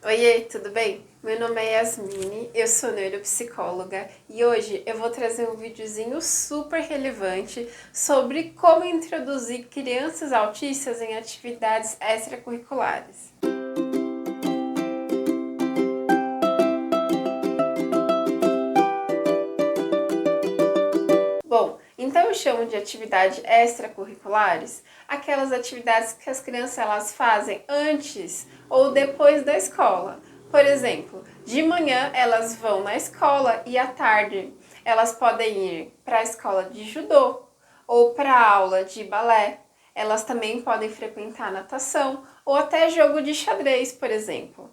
Oiê, tudo bem? Meu nome é Yasmine, eu sou neuropsicóloga e hoje eu vou trazer um videozinho super relevante sobre como introduzir crianças autistas em atividades extracurriculares. Bom, então eu chamo de atividades extracurriculares aquelas atividades que as crianças elas fazem antes ou depois da escola. Por exemplo, de manhã elas vão na escola e à tarde elas podem ir para a escola de judô ou para a aula de balé. Elas também podem frequentar natação ou até jogo de xadrez, por exemplo.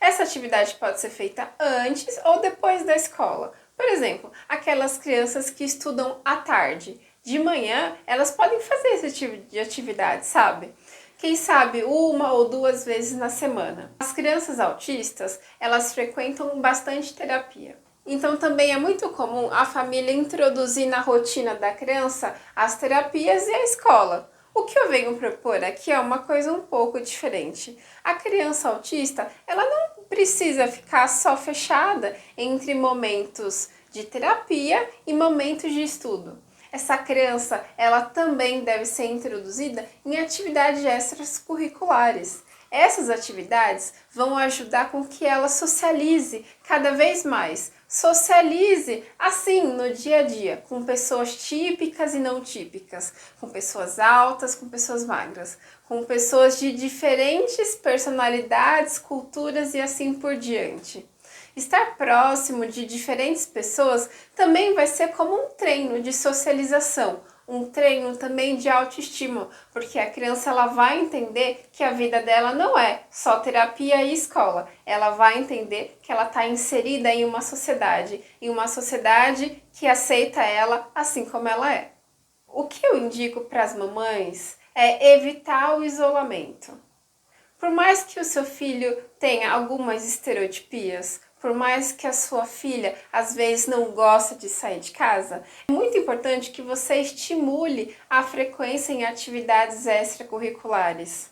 Essa atividade pode ser feita antes ou depois da escola. Por exemplo, aquelas crianças que estudam à tarde. De manhã, elas podem fazer esse tipo de atividade, sabe? Quem sabe uma ou duas vezes na semana. As crianças autistas, elas frequentam bastante terapia. Então também é muito comum a família introduzir na rotina da criança as terapias e a escola. O que eu venho propor aqui é uma coisa um pouco diferente. A criança autista, ela não precisa ficar só fechada entre momentos de terapia e momentos de estudo. Essa criança, ela também deve ser introduzida em atividades extracurriculares. Essas atividades vão ajudar com que ela socialize cada vez mais. Socialize assim no dia a dia, com pessoas típicas e não típicas, com pessoas altas, com pessoas magras, com pessoas de diferentes personalidades, culturas e assim por diante. Estar próximo de diferentes pessoas também vai ser como um treino de socialização, um treino também de autoestima, porque a criança ela vai entender que a vida dela não é só terapia e escola. Ela vai entender que ela está inserida em uma sociedade que aceita ela assim como ela é. O que eu indico para as mamães é evitar o isolamento. Por mais que o seu filho tenha algumas estereotipias, por mais que a sua filha às vezes não goste de sair de casa, é muito importante que você estimule a frequência em atividades extracurriculares.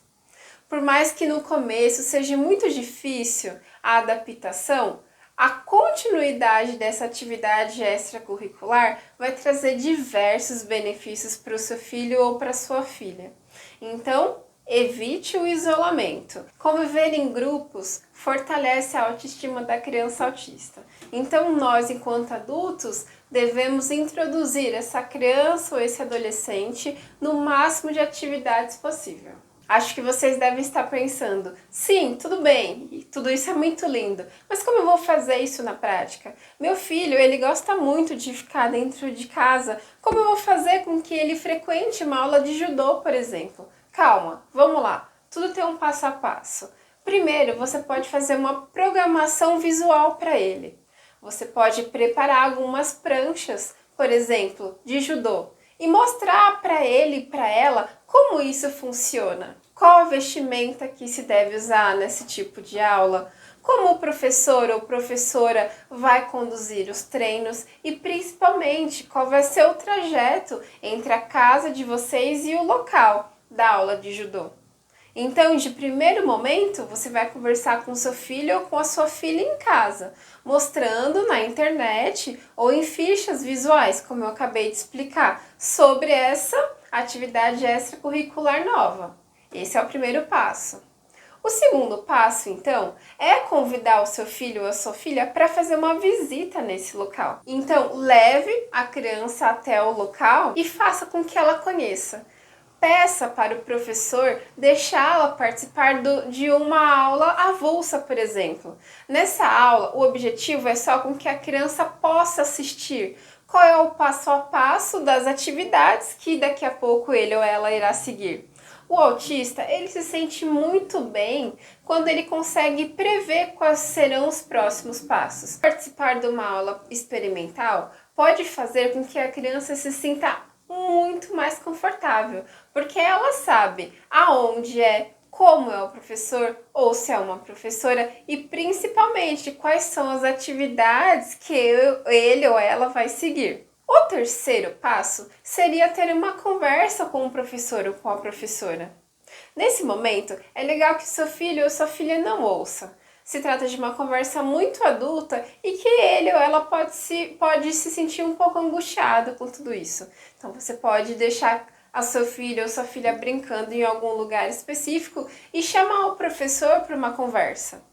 Por mais que no começo seja muito difícil a adaptação, a continuidade dessa atividade extracurricular vai trazer diversos benefícios para o seu filho ou para a sua filha. Então, evite o isolamento. Conviver em grupos fortalece a autoestima da criança autista. Então, nós, enquanto adultos, devemos introduzir essa criança ou esse adolescente no máximo de atividades possível. Acho que vocês devem estar pensando, sim, tudo bem, tudo isso é muito lindo, mas como eu vou fazer isso na prática? Meu filho, ele gosta muito de ficar dentro de casa, como eu vou fazer com que ele frequente uma aula de judô, por exemplo? Calma, vamos lá, tudo tem um passo a passo. Primeiro, você pode fazer uma programação visual para ele. Você pode preparar algumas pranchas, por exemplo, de judô, e mostrar para ele e para ela como isso funciona. Qual a vestimenta que se deve usar nesse tipo de aula? Como o professor ou professora vai conduzir os treinos e principalmente qual vai ser o trajeto entre a casa de vocês e o local da aula de judô. Então, de primeiro momento, você vai conversar com seu filho ou com a sua filha em casa, mostrando na internet ou em fichas visuais, como eu acabei de explicar, sobre essa atividade extracurricular nova. Esse é o primeiro passo. O segundo passo, então, é convidar o seu filho ou a sua filha para fazer uma visita nesse local. Então, leve a criança até o local e faça com que ela conheça. Peça para o professor deixá-la participar de uma aula avulsa, por exemplo. Nessa aula, o objetivo é só com que a criança possa assistir. Qual é o passo a passo das atividades que daqui a pouco ele ou ela irá seguir. O autista, ele se sente muito bem quando ele consegue prever quais serão os próximos passos. Participar de uma aula experimental pode fazer com que a criança se sinta muito mais confortável, porque ela sabe aonde é, como é o professor ou se é uma professora e principalmente quais são as atividades que ele ou ela vai seguir. O terceiro passo seria ter uma conversa com o professor ou com a professora. Nesse momento, é legal que seu filho ou sua filha não ouça. Se trata de uma conversa muito adulta e que ele ou ela pode se sentir um pouco angustiado com tudo isso. Então você pode deixar a seu filho ou sua filha brincando em algum lugar específico e chamar o professor para uma conversa.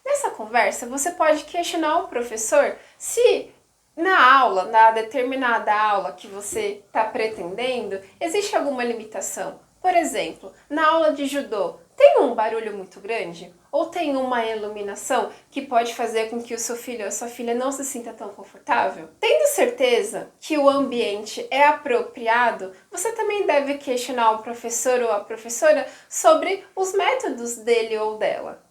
Nessa conversa, você pode questionar o professor se na determinada aula que você está pretendendo, existe alguma limitação. Por exemplo, na aula de judô, tem um barulho muito grande? Ou tem uma iluminação que pode fazer com que o seu filho ou a sua filha não se sinta tão confortável? Tendo certeza que o ambiente é apropriado, você também deve questionar o professor ou a professora sobre os métodos dele ou dela.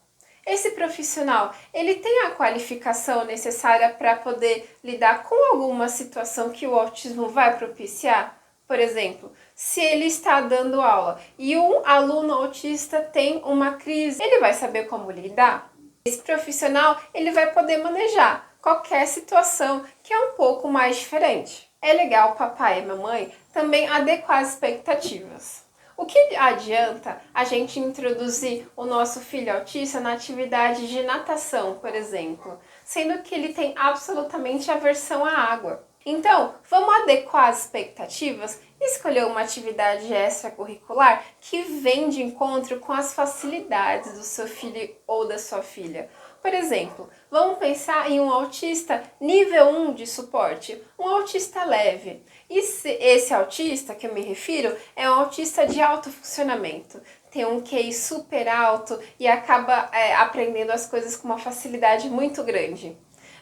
Esse profissional, ele tem a qualificação necessária para poder lidar com alguma situação que o autismo vai propiciar? Por exemplo, se ele está dando aula e um aluno autista tem uma crise, ele vai saber como lidar? Esse profissional, ele vai poder manejar qualquer situação que é um pouco mais diferente. É legal papai e mamãe também adequar as expectativas. O que adianta a gente introduzir o nosso filho autista na atividade de natação, por exemplo, sendo que ele tem absolutamente aversão à água? Então, vamos adequar as expectativas e escolher uma atividade extracurricular que vem de encontro com as facilidades do seu filho ou da sua filha. Por exemplo, vamos pensar em um autista nível 1 de suporte, um autista leve. E esse autista que eu me refiro é um autista de alto funcionamento. Tem um QI super alto e acaba aprendendo as coisas com uma facilidade muito grande.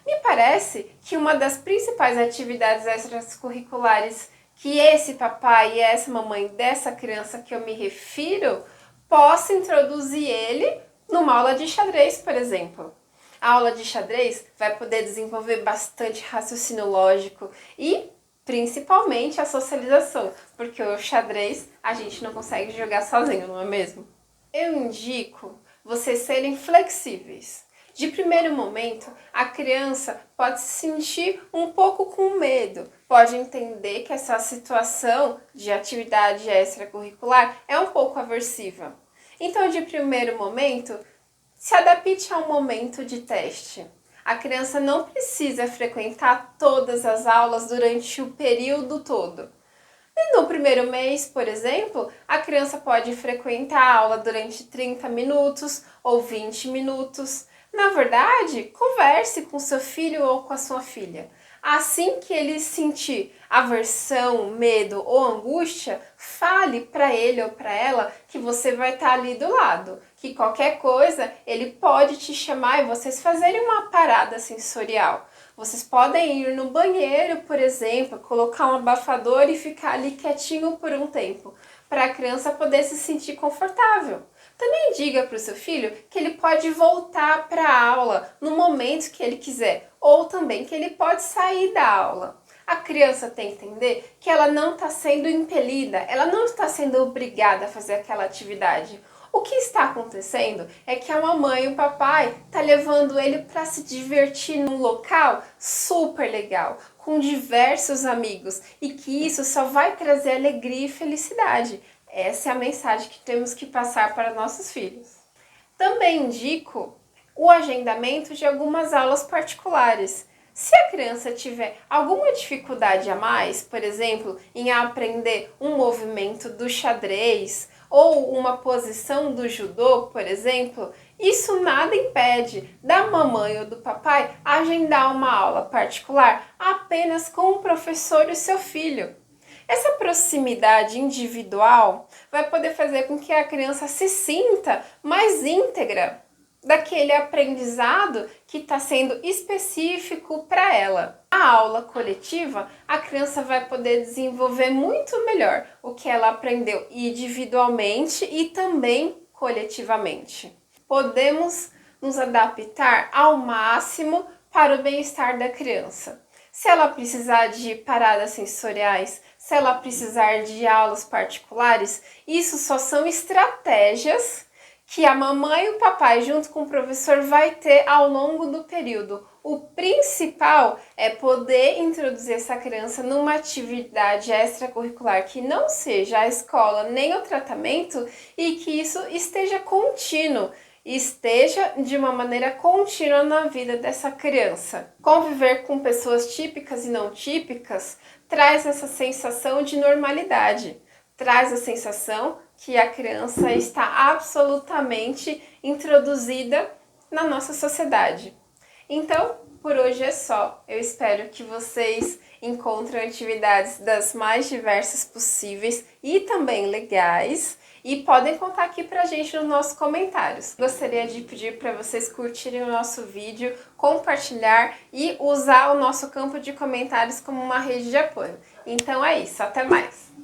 Me parece que uma das principais atividades extracurriculares que esse papai e essa mamãe dessa criança que eu me refiro possa introduzir ele numa aula de xadrez, por exemplo. A aula de xadrez vai poder desenvolver bastante raciocínio lógico e principalmente a socialização, porque o xadrez a gente não consegue jogar sozinho, não é mesmo? Eu indico vocês serem flexíveis. De primeiro momento, a criança pode se sentir um pouco com medo, pode entender que essa situação de atividade extracurricular é um pouco aversiva. Então, de primeiro momento, se adapte a um momento de teste. A criança não precisa frequentar todas as aulas durante o período todo. E no primeiro mês, por exemplo, a criança pode frequentar a aula durante 30 minutos ou 20 minutos. Na verdade, converse com seu filho ou com a sua filha. Assim que ele sentir aversão, medo ou angústia, fale para ele ou para ela que você vai estar ali do lado. Que qualquer coisa, ele pode te chamar e vocês fazerem uma parada sensorial. Vocês podem ir no banheiro, por exemplo, colocar um abafador e ficar ali quietinho por um tempo, para a criança poder se sentir confortável. Também diga para o seu filho que ele pode voltar para a aula no momento que ele quiser, ou também que ele pode sair da aula. A criança tem que entender que ela não está sendo impelida, ela não está sendo obrigada a fazer aquela atividade. O que está acontecendo é que a mamãe e o papai tá levando ele para se divertir num local super legal, com diversos amigos, e que isso só vai trazer alegria e felicidade. Essa é a mensagem que temos que passar para nossos filhos. Também indico o agendamento de algumas aulas particulares. Se a criança tiver alguma dificuldade a mais, por exemplo, em aprender um movimento do xadrez ou uma posição do judô, por exemplo, isso nada impede da mamãe ou do papai agendar uma aula particular apenas com o professor e seu filho. Essa proximidade individual vai poder fazer com que a criança se sinta mais íntegra daquele aprendizado que está sendo específico para ela. A aula coletiva, a criança vai poder desenvolver muito melhor o que ela aprendeu individualmente e também coletivamente. Podemos nos adaptar ao máximo para o bem-estar da criança. Se ela precisar de paradas sensoriais, se ela precisar de aulas particulares, isso só são estratégias que a mamãe e o papai, junto com o professor, vai ter ao longo do período. O principal é poder introduzir essa criança numa atividade extracurricular que não seja a escola nem o tratamento e que isso esteja contínuo. esteja de uma maneira contínua na vida dessa criança. Conviver com pessoas típicas e não típicas traz essa sensação de normalidade, traz a sensação que a criança está absolutamente introduzida na nossa sociedade. Então, por hoje é só. Eu espero que vocês encontrem atividades das mais diversas possíveis e também legais. E podem contar aqui pra gente nos nossos comentários. Gostaria de pedir para vocês curtirem o nosso vídeo, compartilhar e usar o nosso campo de comentários como uma rede de apoio. Então é isso, até mais!